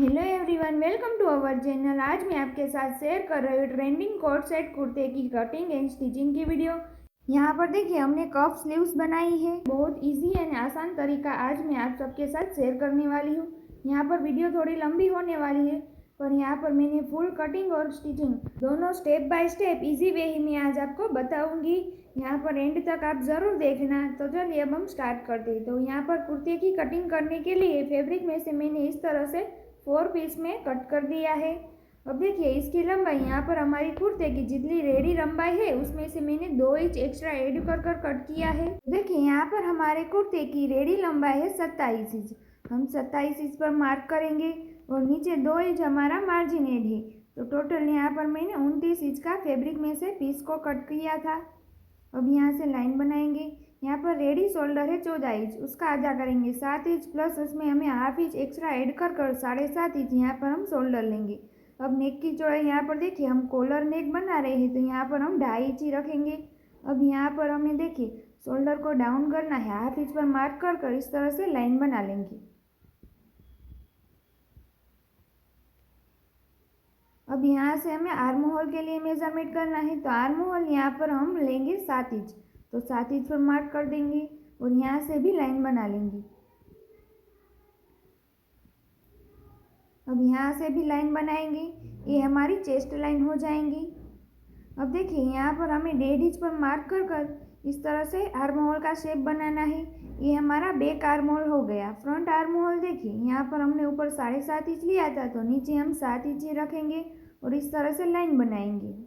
Hello everyone, welcome to our channel. आज मैं आपके साथ शेयर कर रही हूँ ट्रेंडिंग कोट सेट कुर्ते की कटिंग एंड स्टिचिंग की वीडियो। यहाँ पर देखिए हमने कफ स्लीव्स बनाई है। बहुत इजी एंड आसान तरीका आज मैं आप सबके साथ शेयर करने वाली हूँ। यहाँ पर वीडियो थोड़ी लंबी होने वाली है, पर यहाँ पर मैंने फुल कटिंग और स्टिचिंग दोनों step by step easy way ही मैं आज आपको बताऊंगी। यहाँ पर एंड तक आप ज़रूर देखना। तो चलिए अब हम स्टार्ट करते हैं। तो यहाँ पर कुर्ते की कटिंग करने के लिए फैब्रिक में से मैंने इस तरह से 4 पीस में कट कर दिया है। अब देखिए इसकी लंबाई यहाँ पर हमारी कुर्ते की जितनी रेडी लंबाई है उसमें से मैंने 2 इंच एक्स्ट्रा ऐड कर कर कट किया है। देखिए यहाँ पर हमारे कुर्ते की रेडी लंबाई है 27 इंच। हम 27 इंच पर मार्क करेंगे और नीचे 2 इंच हमारा मार्जिन ऐड है। तो टोटल यहाँ पर मैंने 29 इंच का फैब्रिक में से पीस को कट किया था। अब यहाँ से लाइन बनाएंगे। यहाँ पर रेडी शोल्डर है 14 इंच, उसका आधा करेंगे 7 इंच प्लस उसमें हमें हाफ इंच एक्स्ट्रा ऐड कर कर 7.5 इंच यहाँ पर हम शोल्डर लेंगे। अब नेक की चौड़ाई यहाँ पर देखिए हम कॉलर नेक बना रहे हैं तो यहाँ पर हम 2.5 इंच ही रखेंगे। अब यहाँ पर हमें देखिए शोल्डर को डाउन करना है, हाफ इंच पर मार्क कर कर इस तरह से लाइन बना लेंगे। अब यहाँ से हमें आर्म होल के लिए मेजरमेंट करना है, तो आर्म होल यहाँ पर हम लेंगे 7 इंच। तो 7 इंच पर मार्क कर देंगे और यहाँ से भी लाइन बना लेंगे। अब यहाँ से भी लाइन बनाएंगे, ये हमारी चेस्ट लाइन हो जाएंगी। अब देखिए यहाँ पर हमें 1.5 इंच पर मार्क कर कर इस तरह से आर्म होल का शेप बनाना है। ये हमारा बैक आर्म होल हो गया। फ्रंट आर्म होल देखिए यहाँ पर हमने ऊपर 7.5 इंच लिया था तो नीचे हम 7 इंच ही रखेंगे और इस तरह से लाइन बनाएंगे।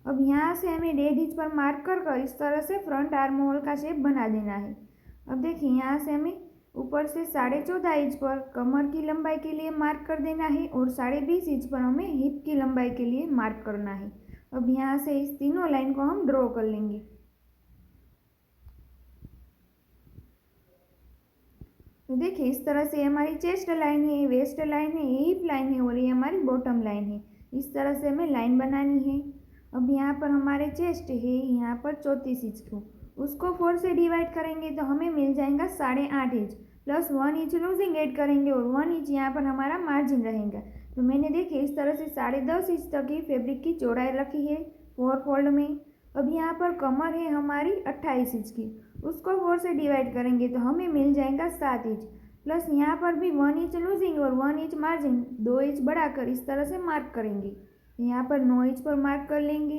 अब यहाँ से हमें 1.5 इंच पर मार्क कर कर इस तरह से फ्रंट आर्म होल का शेप बना देना है। अब देखिए यहाँ से हमें ऊपर से 14.5 इंच पर कमर की लंबाई के लिए मार्क कर देना है और 20.5 इंच पर हमें हिप की लंबाई के लिए मार्क करना है। अब यहाँ से इस तीनों लाइन को हम ड्रॉ कर लेंगे। तो देखिए इस तरह से हमारी चेस्ट लाइन है, वेस्ट लाइन है, ये हिप लाइन है और ये हमारी बॉटम लाइन है। इस तरह से हमें लाइन बनानी है। अब यहाँ पर हमारे चेस्ट है यहाँ पर 34 इंच को, उसको 4 से डिवाइड करेंगे तो हमें मिल जाएगा 8.5 inch plus 1 inch losing add करेंगे और 1 इंच यहाँ पर हमारा मार्जिन रहेगा। तो मैंने देखिए इस तरह से 10.5 इंच तक की फैब्रिक की चौड़ाई रखी है 4 फोल्ड में। अब यहाँ पर कमर है हमारी 28 इंच की, उसको 4 से डिवाइड करेंगे तो हमें मिल जाएगा 7 इंच प्लस यहाँ पर भी 1 इंच लूजिंग और 1 इंच मार्जिन 2 इंच बढ़ाकर इस तरह से मार्क करेंगे। यहाँ पर 9 इंच पर मार्क कर लेंगे।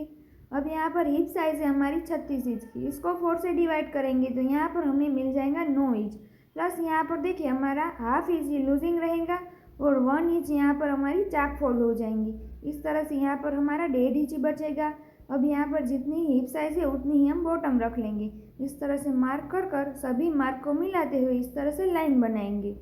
अब यहाँ पर हिप साइज है हमारी 36 इंच की, इसको 4 से डिवाइड करेंगे तो यहाँ पर हमें मिल जाएगा 9 इंच प्लस यहाँ पर देखिए हमारा हाफ इंच लूजिंग रहेगा और 1 इंच यहाँ पर हमारी चाक फोल्ड हो जाएंगी। इस तरह से यहाँ पर हमारा 1.5 इंच बचेगा। अब यहाँ पर जितनी हिप साइज है उतनी ही हम बॉटम रख लेंगे। इस तरह से मार्क कर कर सभी मार्क को मिलाते हुए इस तरह से लाइन बनाएंगे।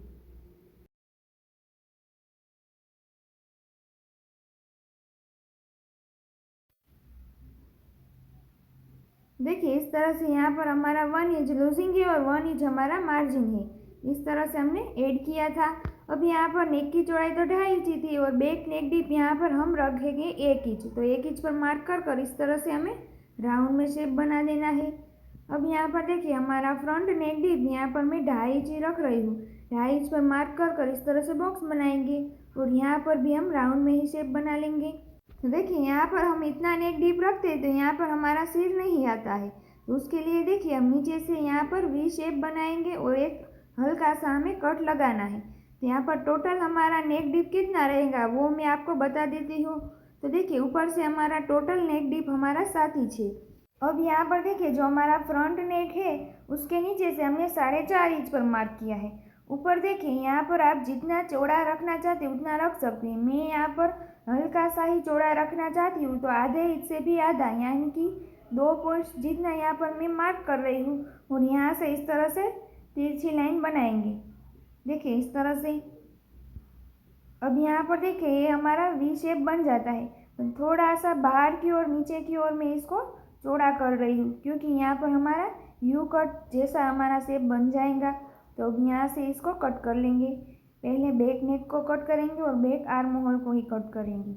देखिए इस तरह से यहाँ पर हमारा 1 इंच लूजिंग है और 1 इंच हमारा मार्जिन है। इस तरह से हमने ऐड किया था। अब यहाँ पर नेक की चौड़ाई तो 2.5 इंच थी और बैक नेक डीप यहाँ पर हम रखेंगे 1 इंच। तो 1 इंच पर मार्क कर कर इस तरह से हमें राउंड में शेप बना देना है। अब यहाँ पर देखिए हमारा फ्रंट नेक डीप यहाँ पर मैं 2.5 इंच ही रख रही हूँ। 2.5 इंच पर मार्क कर कर इस तरह से बॉक्स बनाएंगे और यहाँ पर भी हम राउंड में ही शेप बना लेंगे। तो देखिए यहाँ पर हम इतना नेक डीप रखते हैं तो यहाँ पर हमारा सिर नहीं आता है। तो उसके लिए देखिए हम नीचे से यहाँ पर वी शेप बनाएंगे और एक हल्का सा हमें कट लगाना है। तो यहाँ पर टोटल हमारा नेक डीप कितना रहेगा वो मैं आपको बता देती हूँ। तो देखिए ऊपर से हमारा टोटल नेक डीप हमारा 7 इंच है। अब यहाँ पर देखिए जो हमारा फ्रंट नेक है उसके नीचे से हमने 4.5 इंच पर मार्क किया है। ऊपर देखिए यहाँ पर आप जितना चौड़ा रखना चाहते हैं उतना रख सकते हैं। मैं यहाँ पर हल्का सा ही चौड़ा रखना चाहती हूँ तो आधे इंच से भी आधा यानी कि 2 पॉइंट्स जितना यहाँ पर मैं मार्क कर रही हूँ और यहाँ से इस तरह से तिरछी लाइन बनाएंगे। देखिए इस तरह से। अब यहाँ पर देखिए ये हमारा वी शेप बन जाता है। तो थोड़ा सा बाहर की ओर नीचे की ओर मैं इसको चौड़ा कर रही हूँ क्योंकि यहाँ पर हमारा यू कट जैसा हमारा शेप बन जाएगा। तो अब यहाँ से इसको कट कर लेंगे। पहले बैक नेक को कट करेंगे और बैक आर्म होल को ही कट करेंगे।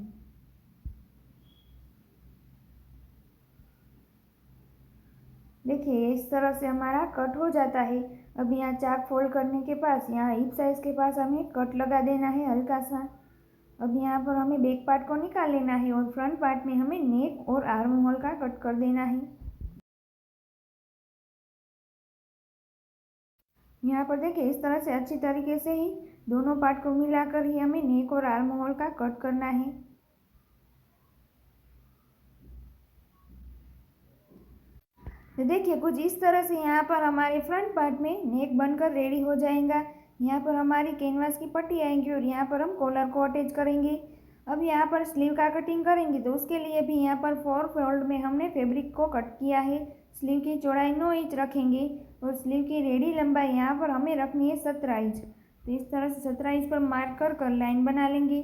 देखिए इस तरह से हमारा कट हो जाता है। अब यहाँ चाक फोल्ड करने के पास यहाँ हिप साइज के पास हमें कट लगा देना है हल्का सा। अब यहाँ पर हमें बैक पार्ट को निकाल लेना है और फ्रंट पार्ट में हमें नेक और आर्म होल का कट कर देना है। यहाँ पर देखिए इस तरह से अच्छी तरीके से ही दोनों पार्ट को मिलाकर ही हमें नेक और आर्म होल का कट करना है। तो देखिए कुछ इस तरह से यहाँ पर हमारे फ्रंट पार्ट में नेक बनकर रेडी हो जाएगा। यहाँ पर हमारी कैनवास की पट्टी आएंगी और यहाँ पर हम कॉलर को अटैच करेंगे। अब यहाँ पर स्लीव का कटिंग करेंगे तो उसके लिए भी यहाँ पर 4 फोल्ड में हमने फैब्रिक को कट किया है। स्लीव की चौड़ाई 9 इंच रखेंगे और स्लीव की रेडी लंबाई यहाँ पर हमें रखनी है 17 इंच। तो इस तरह से 17 इंच पर मार्क कर लाइन बना लेंगे।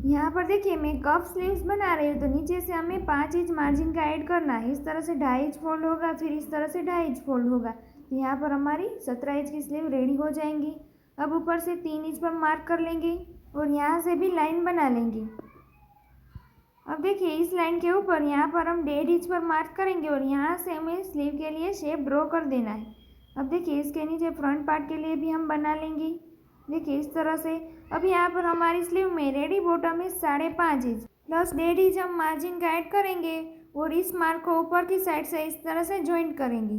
यहाँ पर देखिए मैं कफ स्लीव्स बना रही हूँ तो नीचे से हमें 5 इंच मार्जिन का ऐड करना है। इस तरह से 2.5 इंच फोल्ड होगा, फिर इस तरह से 2.5 इंच फोल्ड होगा। तो यहाँ पर हमारी 17 इंच की स्लीव रेडी हो जाएंगी। अब ऊपर से 3 इंच पर मार्क कर लेंगे और यहाँ से भी लाइन बना लेंगे। अब देखिए इस लाइन के ऊपर यहाँ पर हम 1.5 इंच पर मार्क करेंगे और यहाँ से हमें स्लीव के लिए शेप ड्रॉ कर देना है। अब देखिए इसके नीचे फ्रंट पार्ट के लिए भी हम बना लेंगे। देखिए इस तरह से। अब यहाँ पर हमारी स्लीव में रेडी बॉटम है 5.5 इंच प्लस 1.5 इंच हम मार्जिन का ऐड करेंगे और इस मार्क को ऊपर की साइड से इस तरह से ज्वाइंट करेंगे।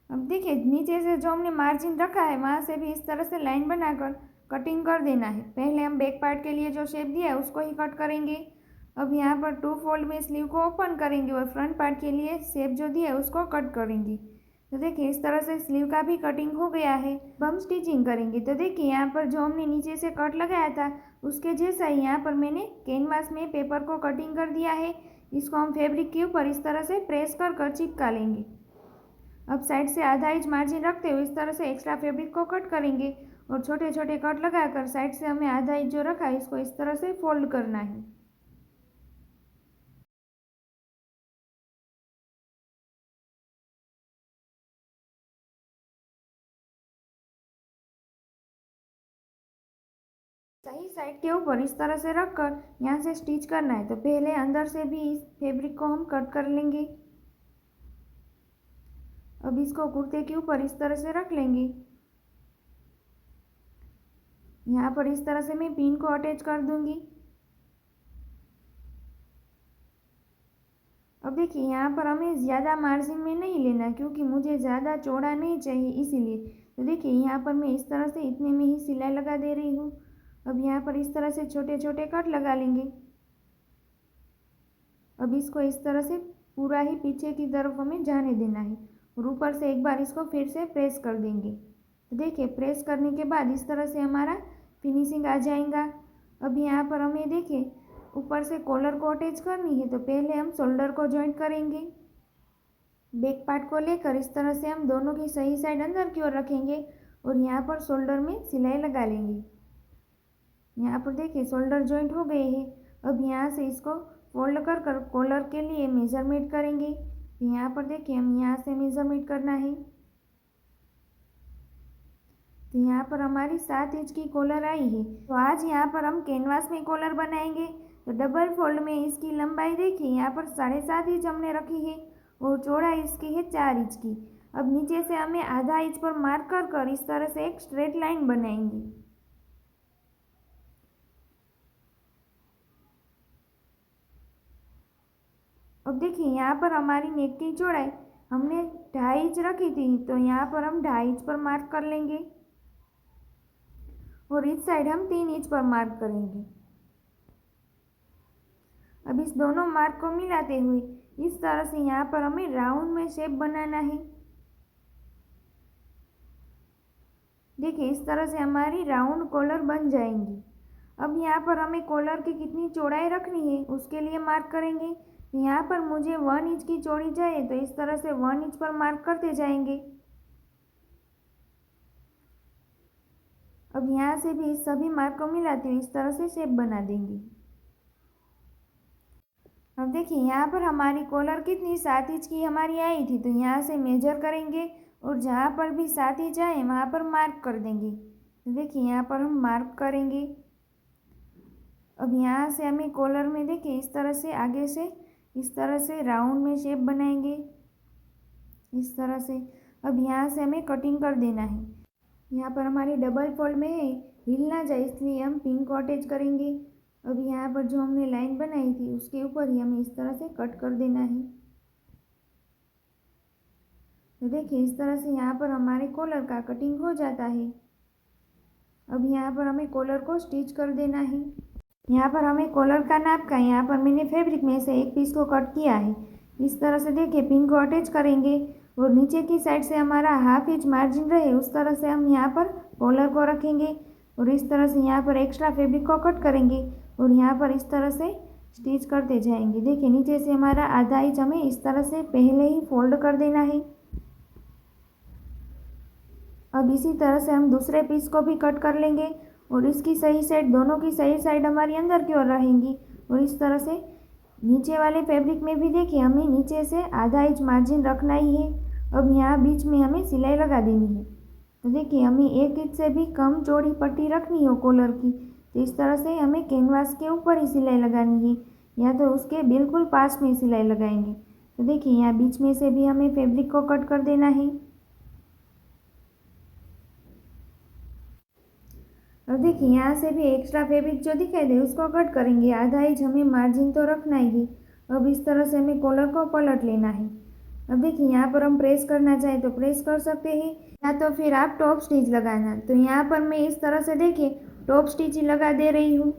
अब देखिए नीचे से जो हमने मार्जिन रखा है वहाँ से भी इस तरह से लाइन बनाकर कटिंग कर देना है। पहले हम बैक पार्ट के लिए जो शेप दिया है उसको ही कट करेंगे। अब यहाँ पर 2 फोल्ड में स्लीव को ओपन करेंगे और फ्रंट पार्ट के लिए शेप जो दिया है उसको कट करेंगे। तो देखिए इस तरह से स्लीव का भी कटिंग हो गया है। अब हम स्टिचिंग करेंगे। तो देखिए यहाँ पर जो हमने नीचे से कट लगाया था उसके जैसा ही यहाँ पर मैंने कैनवास में पेपर को कटिंग कर दिया है। इसको हम फैब्रिक के ऊपर इस तरह से प्रेस कर चिपका लेंगे। अब साइड से आधा इंच मार्जिन रखते हुए इस तरह से एक्स्ट्रा फैब्रिक को कट करेंगे और छोटे छोटे कट लगाकर साइड से हमें आधा इंच जो रखा है इसको इस तरह से फोल्ड करना है। सही साइड के ऊपर इस तरह से रखकर यहाँ से स्टिच करना है। तो पहले अंदर से भी इस फैब्रिक को हम कट कर लेंगे। अब इसको कुर्ते के ऊपर इस तरह से रख लेंगे। यहाँ पर इस तरह से मैं पिन को अटैच कर दूंगी। अब देखिए यहाँ पर हमें ज़्यादा मार्जिन में नहीं लेना क्योंकि मुझे ज़्यादा चौड़ा नहीं चाहिए इसीलिए। तो देखिए यहाँ पर मैं इस तरह से इतने में ही सिलाई लगा दे रही हूँ। अब यहाँ पर इस तरह से छोटे छोटे कट लगा लेंगे। अब इसको इस तरह से पूरा ही पीछे की तरफ हमें जाने देना है और ऊपर से एक बार इसको फिर से प्रेस कर देंगे। तो देखिए प्रेस करने के बाद इस तरह से हमारा फिनिशिंग आ जाएगा। अब यहाँ पर हमें देखिए ऊपर से कॉलर को अटैच करनी है। तो पहले हम शोल्डर को जॉइंट करेंगे। बैक पार्ट को लेकर इस तरह से हम दोनों की सही साइड अंदर की ओर रखेंगे और यहाँ पर शोल्डर में सिलाई लगा लेंगे। यहाँ पर देखिए शोल्डर जॉइंट हो गए हैं। अब यहाँ से इसको फोल्ड कर कॉलर के लिए मेजरमेंट करेंगे। यहाँ पर देखिए हम यहाँ से मेजरमेंट करना है। तो यहाँ पर हमारी 7 इंच की कॉलर आई है। तो आज यहाँ पर हम कैनवास में कॉलर बनाएंगे। तो डबल फोल्ड में इसकी लंबाई देखिए यहाँ पर 7.5 इंच हमने रखी है और चौड़ाई इसकी है 4 इंच की। अब नीचे से हमें आधा इंच पर मार्क कर इस तरह से एक स्ट्रेट लाइन बनाएंगे। अब देखिए यहाँ पर हमारी नेक की चौड़ाई हमने 2.5 इंच रखी थी। तो यहाँ पर हम 2.5 इंच पर मार्क कर लेंगे और इस साइड हम 3 इंच पर मार्क करेंगे। अब इस दोनों मार्क को मिलाते हुए इस तरह से यहाँ पर हमें राउंड में शेप बनाना है। देखिए इस तरह से हमारी राउंड कॉलर बन जाएंगी। अब यहाँ पर हमें कॉलर की कितनी चौड़ाई रखनी है उसके लिए मार्क करेंगे। यहाँ पर मुझे 1 इंच की चौड़ी चाहिए तो इस तरह से 1 इंच पर मार्क करते जाएंगे। अब यहाँ से भी इस सभी मार्क को मिलाते हुए इस तरह से शेप बना देंगे। अब देखिए यहाँ पर हमारी कॉलर कितनी 7 इंच की हमारी आई थी। तो यहाँ से मेजर करेंगे और जहाँ पर भी 7 इंच आए वहाँ पर मार्क कर देंगे। तो देखिए यहाँ पर हम मार्क करेंगे। अब यहाँ से हमें कॉलर में देखिए इस तरह से आगे से इस तरह से राउंड में शेप बनाएंगे। इस तरह से। अब यहाँ से हमें कटिंग कर देना है। यहाँ पर हमारी डबल फोल्ड में है, हिल ना जाए इसलिए हम पिन को अटैच करेंगे। अब यहाँ पर जो हमने लाइन बनाई थी उसके ऊपर ही हमें इस तरह से कट कर देना है। तो देखिए इस तरह से यहाँ पर हमारे कॉलर का कटिंग हो जाता है। अब यहाँ पर हमें कॉलर को स्टिच कर देना है। यहाँ पर हमें कॉलर का नाप का, यहाँ पर मैंने फैब्रिक में से एक पीस को कट किया है। इस तरह से देखिए पिन को अटैच करेंगे और नीचे की साइड से हमारा हाफ इंच मार्जिन रहे उस तरह से हम यहाँ पर कॉलर को रखेंगे और इस तरह से यहाँ पर एक्स्ट्रा फैब्रिक को कट करेंगे और यहाँ पर इस तरह से स्टिच करते जाएंगे। देखिए नीचे से हमारा आधा इंच हमें इस तरह से पहले ही फोल्ड कर देना है। अब इसी तरह से हम दूसरे पीस को भी कट कर लेंगे और इसकी सही साइड, दोनों की सही साइड हमारी अंदर की ओर रहेंगी और इस तरह से नीचे वाले फैब्रिक में भी देखिए हमें नीचे से आधा इंच मार्जिन रखना ही है। अब यहाँ बीच में हमें सिलाई लगा देनी है। तो देखिए हमें 1 इंच से भी कम चौड़ी पट्टी रखनी हो कॉलर की, तो इस तरह से हमें कैनवास के ऊपर ही सिलाई लगानी है या तो उसके बिल्कुल पास में सिलाई लगाएंगे। तो देखिए यहाँ बीच में से भी हमें फैब्रिक को कट कर देना है। अब देखिए यहाँ से भी एक्स्ट्रा फैब्रिक जो दिखाई दे उसको कट करेंगे, आधा इंच हमें मार्जिन तो रखना ही। अब इस तरह से हमें कॉलर को पलट लेना है। अब देखिए यहाँ पर हम प्रेस करना चाहें तो प्रेस कर सकते हैं या तो फिर आप टॉप स्टिच लगाना। तो यहाँ पर मैं इस तरह से देखिए टॉप स्टिच ही लगा दे रही हूँ।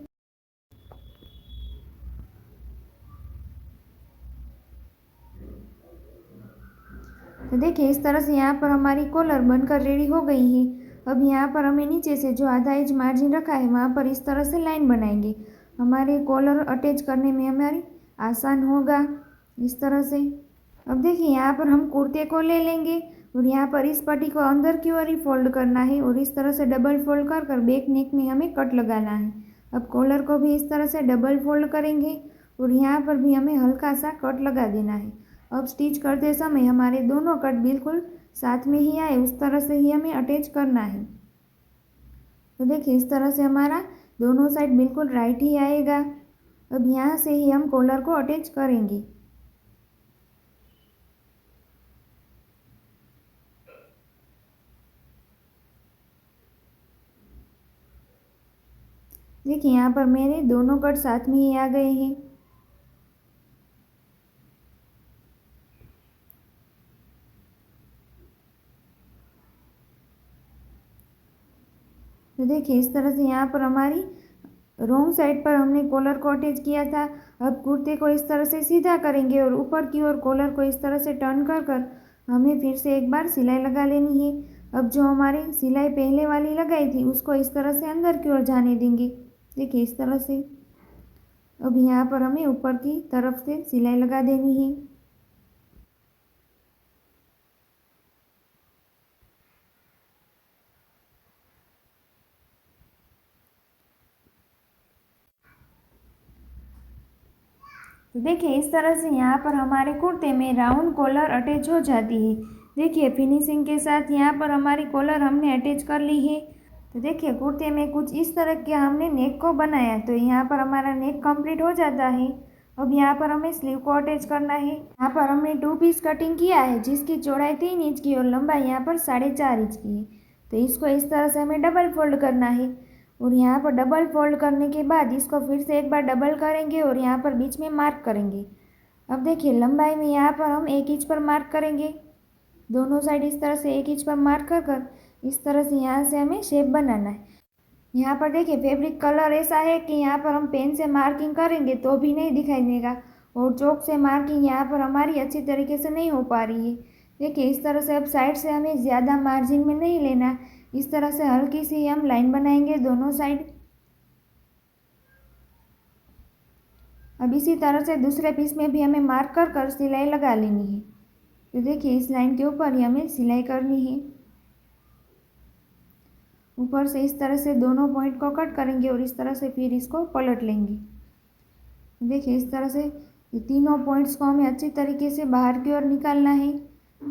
तो देखिए इस तरह से यहाँ पर हमारी कॉलर बनकर रेडी हो गई है। अब यहाँ पर हमें नीचे से जो आधा इंच मार्जिन रखा है वहाँ पर इस तरह से लाइन बनाएंगे। हमारे कॉलर अटैच करने में हमारी आसान होगा इस तरह से। अब देखिए यहाँ पर हम कुर्ते को ले लेंगे और यहाँ पर इस पट्टी को अंदर की ओर ही फोल्ड करना है और इस तरह से डबल फोल्ड कर कर बैक नेक में हमें कट लगाना है। अब कॉलर को भी इस तरह से डबल फोल्ड करेंगे और यहाँ पर भी हमें हल्का सा कट लगा देना है। अब स्टिच करते समय हमारे दोनों कट बिल्कुल साथ में ही आए उस तरह से ही हमें अटैच करना है। तो देखिए इस तरह से हमारा दोनों साइड बिल्कुल राइट ही आएगा। अब यहाँ से ही हम कॉलर को अटैच करेंगे। देखिए यहाँ पर मेरे दोनों कट साथ में ही आ गए हैं। तो देखिए इस तरह से यहाँ पर हमारी रॉन्ग साइड पर हमने कॉलर को अटैच किया था। अब कुर्ते को इस तरह से सीधा करेंगे और ऊपर की ओर कॉलर को इस तरह से टर्न कर कर हमें फिर से एक बार सिलाई लगा लेनी है। अब जो हमारी सिलाई पहले वाली लगाई थी उसको इस तरह से अंदर की ओर जाने देंगे। देखिए इस तरह से। अब यहाँ पर हमें ऊपर की तरफ से सिलाई लगा देनी है। तो देखिए इस तरह से यहाँ पर हमारे कुर्ते में राउंड कॉलर अटैच हो जाती है। देखिए फिनिशिंग के साथ यहाँ पर हमारी कॉलर हमने अटैच कर ली है। तो देखिए कुर्ते में कुछ इस तरह के हमने नेक को बनाया, तो यहाँ पर हमारा नेक कंप्लीट हो जाता है। अब यहाँ पर हमें स्लीव को अटैच करना है। यहाँ पर हमने 2 पीस कटिंग किया है जिसकी चौड़ाई 3 इंच की और लंबाई यहाँ पर 4.5 इंच की है। तो इसको इस तरह से हमें डबल फोल्ड करना है और यहाँ पर डबल फोल्ड करने के बाद इसको फिर से एक बार डबल करेंगे और यहाँ पर बीच में मार्क करेंगे। अब देखिए लंबाई में यहाँ पर हम 1 इंच पर मार्क करेंगे। दोनों साइड इस तरह से 1 इंच पर मार्क कर कर इस तरह से यहाँ से हमें शेप बनाना है। यहाँ पर देखिए फैब्रिक कलर ऐसा है कि यहाँ पर हम पेन से मार्किंग करेंगे तो भी नहीं दिखाई देगा और चौक से मार्किंग यहाँ पर हमारी अच्छी तरीके से नहीं हो पा रही है। देखिए इस तरह से अब साइड से हमें ज़्यादा मार्जिन में नहीं लेना, इस तरह से हल्की सी हम लाइन बनाएंगे दोनों साइड। अब इसी तरह से दूसरे पीस में भी हमें मार्क कर कर सिलाई लगा लेनी है। तो देखिए इस लाइन के ऊपर ही हमें सिलाई करनी है। ऊपर से इस तरह से दोनों पॉइंट को कट करेंगे और इस तरह से फिर इसको पलट लेंगे। देखिए इस तरह से ये तीनों पॉइंट्स को हमें अच्छी तरीके से बाहर की ओर निकालना है।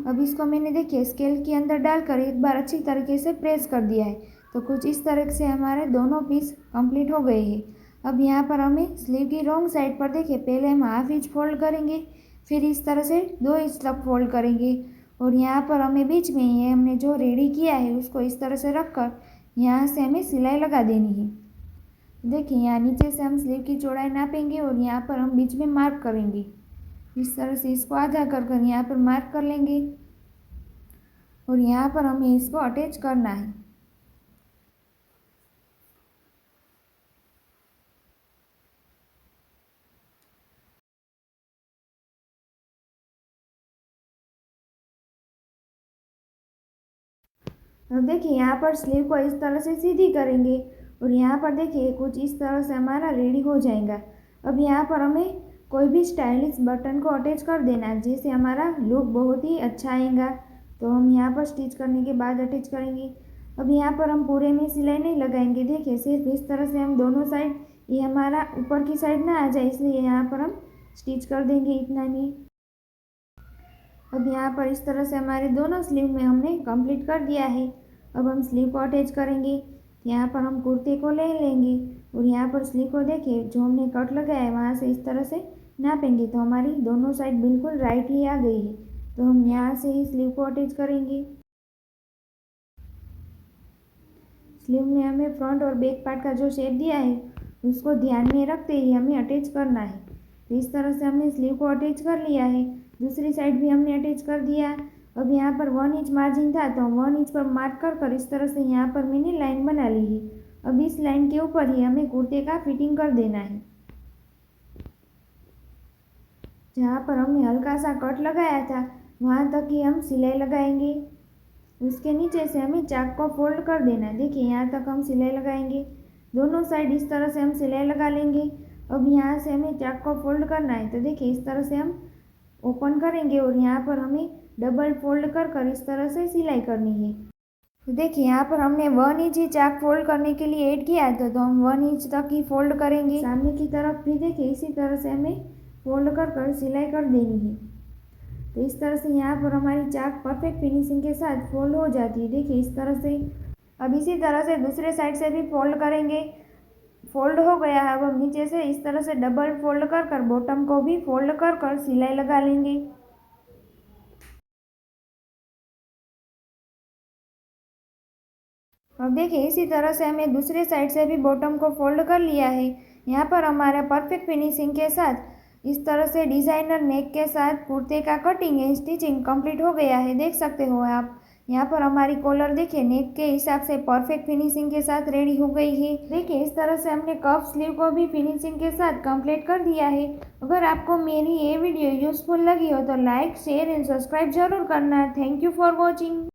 अब इसको मैंने देखिए स्केल के अंदर डालकर एक बार अच्छी तरीके से प्रेस कर दिया है। तो कुछ इस तरह से हमारे दोनों पीस कंप्लीट हो गए हैं। अब यहाँ पर हमें स्लीव की रॉन्ग साइड पर देखिए पहले हम हाफ इंच फोल्ड करेंगे, फिर इस तरह से 2 इंच तक फोल्ड करेंगे और यहाँ पर हमें बीच में ये हमने जो रेडी किया है उसको इस तरह से रखकर यहाँ से हमें सिलाई लगा देनी है। देखिए यहाँ नीचे से हम स्लीव की चौड़ाई नापेंगे और यहाँ पर हम बीच में मार्क करेंगे। इस तरह से इसको आधा कर यहाँ पर मार्क कर लेंगे और यहाँ पर हमें इसको अटैच करना है। अब देखिए यहाँ पर स्लीव को इस तरह से सीधी करेंगे और यहाँ पर देखिए कुछ इस तरह से हमारा रेडी हो जाएगा। अब यहाँ पर हमें कोई भी स्टाइलिश बटन को अटैच कर देना है जिससे हमारा लुक बहुत ही अच्छा आएगा। तो हम यहाँ पर स्टिच करने के बाद अटैच करेंगे। अब यहाँ पर हम पूरे में सिलाई नहीं लगाएंगे, देखिए सिर्फ इस तरह से हम दोनों साइड, ये हमारा ऊपर की साइड ना आ जाए इसलिए यहाँ पर हम स्टिच कर देंगे, इतना नहीं। अब यहाँ पर इस तरह से हमारे दोनों स्लीव में हमने कंप्लीट कर दिया है। अब हम स्लीव को अटैच करेंगे। यहाँ पर हम कुर्ते को ले लेंगे और यहाँ पर स्लीव को देखिए जो हमने कट लगाया है वहाँ से इस तरह से नापेंगे तो हमारी दोनों साइड बिल्कुल राइट ही आ गई है। तो हम यहाँ से ही स्लीव को अटैच करेंगे। स्लीव में हमें फ्रंट और बैक पार्ट का जो शेप दिया है उसको ध्यान में रखते ही हमें अटैच करना है। तो इस तरह से हमने स्लीव को अटैच कर लिया है। दूसरी साइड भी हमने अटैच कर दिया। अब यहाँ पर 1 इंच मार्जिन था तो 1 इंच पर मार्क कर इस तरह से यहाँ पर मैंने लाइन बना ली है। अब इस लाइन के ऊपर ही हमें कुर्ते का फिटिंग कर देना है। जहाँ पर हमने हल्का सा कट लगाया था वहाँ तक ही हम सिलाई लगाएंगे। उसके नीचे से हमें चाक को फोल्ड कर देना है। देखिए यहाँ तक हम सिलाई लगाएंगे, दोनों साइड इस तरह से हम सिलाई लगा लेंगे। अब यहाँ से हमें चाक को फोल्ड करना है तो देखिए इस तरह से हम ओपन करेंगे और यहाँ पर हमें डबल फोल्ड कर इस तरह से सिलाई करनी है। तो देखिए यहाँ पर हमने 1 इंच ही चाक फोल्ड करने के लिए ऐड किया था तो हम 1 इंच तक ही फोल्ड करेंगे। सामने की तरफ भी देखिए इसी तरह से हमें फोल्ड कर सिलाई कर देनी है। तो इस तरह से यहाँ पर हमारी चाक परफेक्ट फिनिशिंग के साथ फोल्ड हो जाती है, देखिए इस तरह से। अब इसी तरह से दूसरे साइड से भी फोल्ड करेंगे। फोल्ड हो गया है। अब हम नीचे से इस तरह से डबल फोल्ड कर बॉटम को भी फोल्ड कर सिलाई लगा लेंगे। अब देखिए इसी तरह से हमें दूसरे साइड से भी बॉटम को फोल्ड कर लिया है। यहाँ पर हमारा परफेक्ट फिनिशिंग के साथ इस तरह से डिज़ाइनर नेक के साथ कुर्ते का कटिंग एंड स्टिचिंग कंप्लीट हो गया है, देख सकते हो आप। यहाँ पर हमारी कॉलर देखिए नेक के हिसाब से परफेक्ट फिनिशिंग के साथ रेडी हो गई है। देखिए इस तरह से हमने कफ स्लीव को भी फिनिशिंग के साथ कंप्लीट कर दिया है। अगर आपको मेरी ये वीडियो यूजफुल लगी हो तो लाइक शेयर एंड सब्सक्राइब जरूर करना। Thank you for watching.